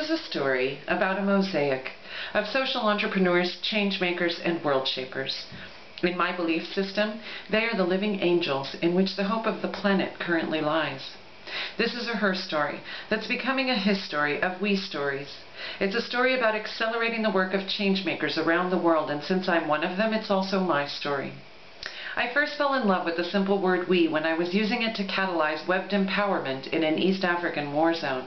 is a story about a mosaic of social entrepreneurs, change makers, and world shapers. In my belief system, they are the living angels in which the hope of the planet currently lies. This is a her story that's becoming a his story of we stories. It's a story about accelerating the work of change makers around the world, and since I'm one of them, it's also my story. I first fell in love with the simple word we when I was using it to catalyze webbed empowerment in an East African war zone.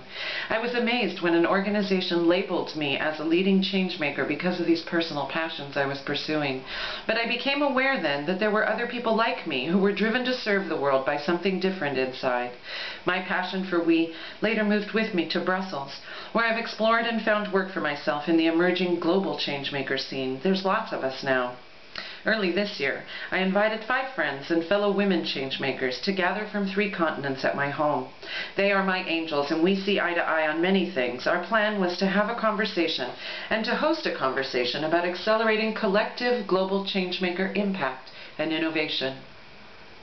I was amazed when an organization labeled me as a leading change maker because of these personal passions I was pursuing. But I became aware then that there were other people like me who were driven to serve the world by something different inside. My passion for we later moved with me to Brussels, where I've explored and found work for myself in the emerging global change maker scene. There's lots of us now. Early this year, I invited 5 friends and fellow women changemakers to gather from 3 continents at my home. They are my angels, and we see eye to eye on many things. Our plan was to have a conversation and to host a conversation about accelerating collective global changemaker impact and innovation.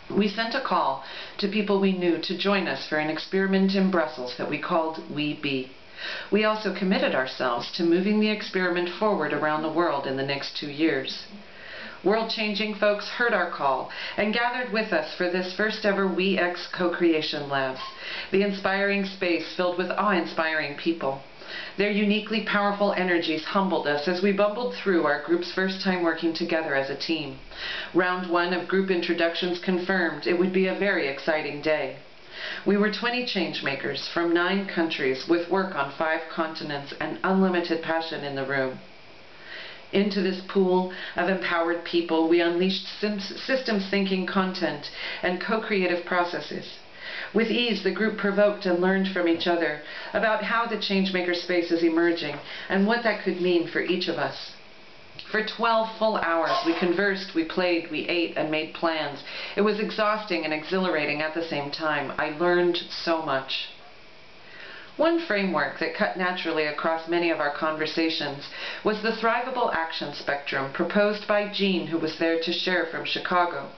We sent a call to people we knew to join us for an experiment in Brussels that we called We Be. We also committed ourselves to moving the experiment forward around the world in the next 2 years. World-changing folks heard our call and gathered with us for this first ever WeX Co-Creation Labs, the inspiring space filled with awe-inspiring people. Their uniquely powerful energies humbled us as we bumbled through our group's first time working together as a team. Round 1 of group introductions confirmed it would be a very exciting day. We were 20 changemakers from 9 countries with work on 5 continents and unlimited passion in the room. Into this pool of empowered people, we unleashed systems thinking content and co-creative processes. With ease, the group provoked and learned from each other about how the changemaker space is emerging and what that could mean for each of us. For 12 full hours, we conversed, we played, we ate, and made plans. It was exhausting and exhilarating at the same time. I learned so much. One framework that cut naturally across many of our conversations was the Thrivable Action Spectrum proposed by Jean, who was there to share from Chicago.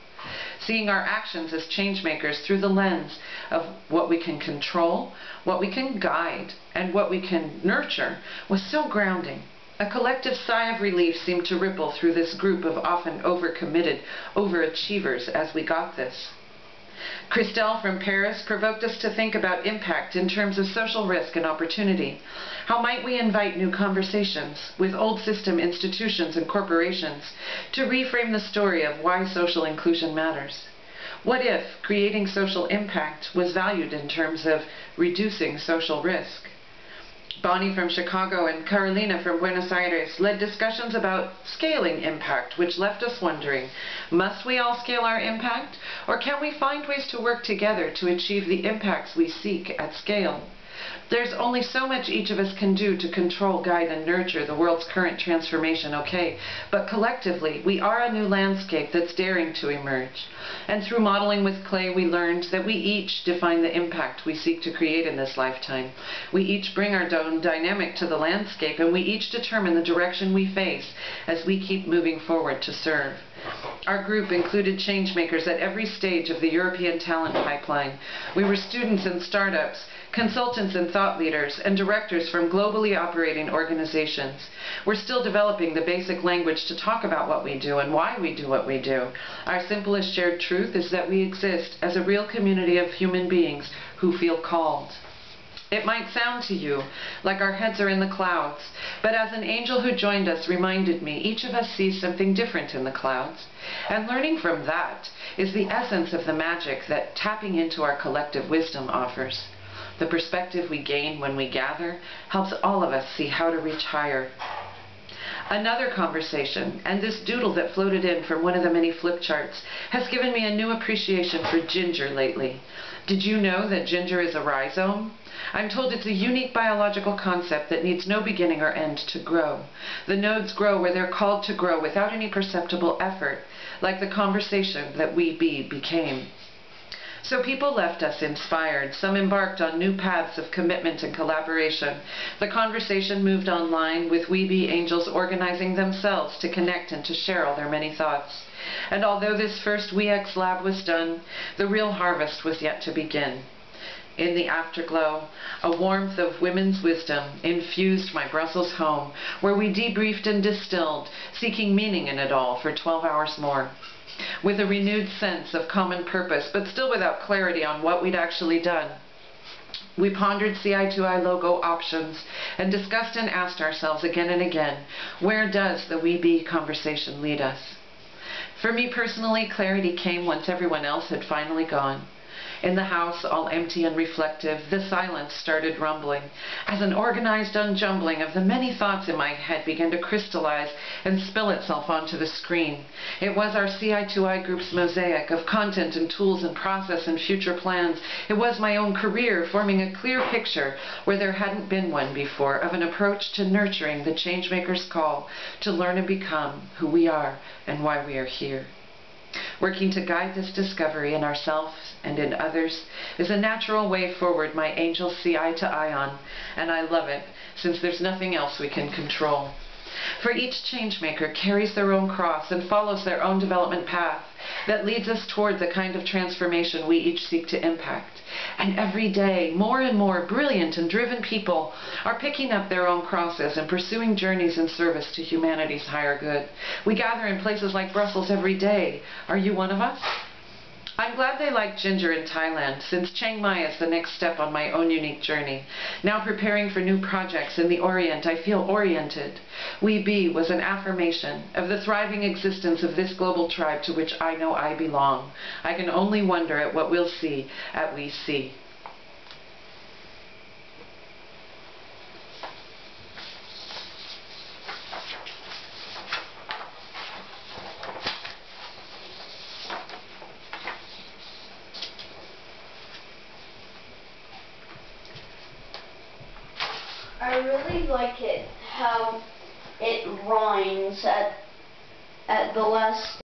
Seeing our actions as changemakers through the lens of what we can control, what we can guide, and what we can nurture was so grounding. A collective sigh of relief seemed to ripple through this group of often overcommitted overachievers as we got this. Christelle from Paris provoked us to think about impact in terms of social risk and opportunity. How might we invite new conversations with old system institutions and corporations to reframe the story of why social inclusion matters? What if creating social impact was valued in terms of reducing social risk? Bonnie from Chicago and Carolina from Buenos Aires led discussions about scaling impact, which left us wondering, must we all scale our impact, or can we find ways to work together to achieve the impacts we seek at scale? There's only so much each of us can do to control, guide, and nurture the world's current transformation, okay, but collectively, we are a new landscape that's daring to emerge. And through modeling with clay, we learned that we each define the impact we seek to create in this lifetime. We each bring our own dynamic to the landscape, and we each determine the direction we face as we keep moving forward to serve. Our group included changemakers at every stage of the European talent pipeline. We were students in startups, consultants and thought leaders, and directors from globally operating organizations. We're still developing the basic language to talk about what we do and why we do what we do. Our simplest shared truth is that we exist as a real community of human beings who feel called. It might sound to you like our heads are in the clouds, but as an angel who joined us reminded me, each of us sees something different in the clouds. And learning from that is the essence of the magic that tapping into our collective wisdom offers. The perspective we gain when we gather helps all of us see how to reach higher. Another conversation, and this doodle that floated in from one of the many flip charts, has given me a new appreciation for ginger lately. Did you know that ginger is a rhizome? I'm told it's a unique biological concept that needs no beginning or end to grow. The nodes grow where they're called to grow without any perceptible effort, like the conversation that We Be became. So people left us inspired. Some embarked on new paths of commitment and collaboration. The conversation moved online, with We Be Angels organizing themselves to connect and to share all their many thoughts. And although this first WeX Lab was done, the real harvest was yet to begin. In the afterglow, a warmth of women's wisdom infused my Brussels home, where we debriefed and distilled, seeking meaning in it all for 12 hours more. With a renewed sense of common purpose, but still without clarity on what we'd actually done. We pondered CI2I logo options and discussed and asked ourselves again and again, where does the we be conversation lead us? For me personally, clarity came once everyone else had finally gone. In the house, all empty and reflective, the silence started rumbling, as an organized unjumbling of the many thoughts in my head began to crystallize and spill itself onto the screen. It was our CI2I group's mosaic of content and tools and process and future plans. It was my own career forming a clear picture where there hadn't been one before of an approach to nurturing the changemaker's call to learn and become who we are and why we are here. Working to guide this discovery in ourselves and in others is a natural way forward my angels see eye to eye on, and I love it, since there's nothing else we can control. For each changemaker carries their own cross and follows their own development path that leads us toward the kind of transformation we each seek to impact. And every day, more and more brilliant and driven people are picking up their own crosses and pursuing journeys in service to humanity's higher good. We gather in places like Brussels every day. Are you one of us? I'm glad they like ginger in Thailand, since Chiang Mai is the next step on my own unique journey. Now preparing for new projects in the Orient, I feel oriented. We Be was an affirmation of the thriving existence of this global tribe to which I know I belong. I can only wonder at what we'll see at We See. I really like it how it rhymes at the last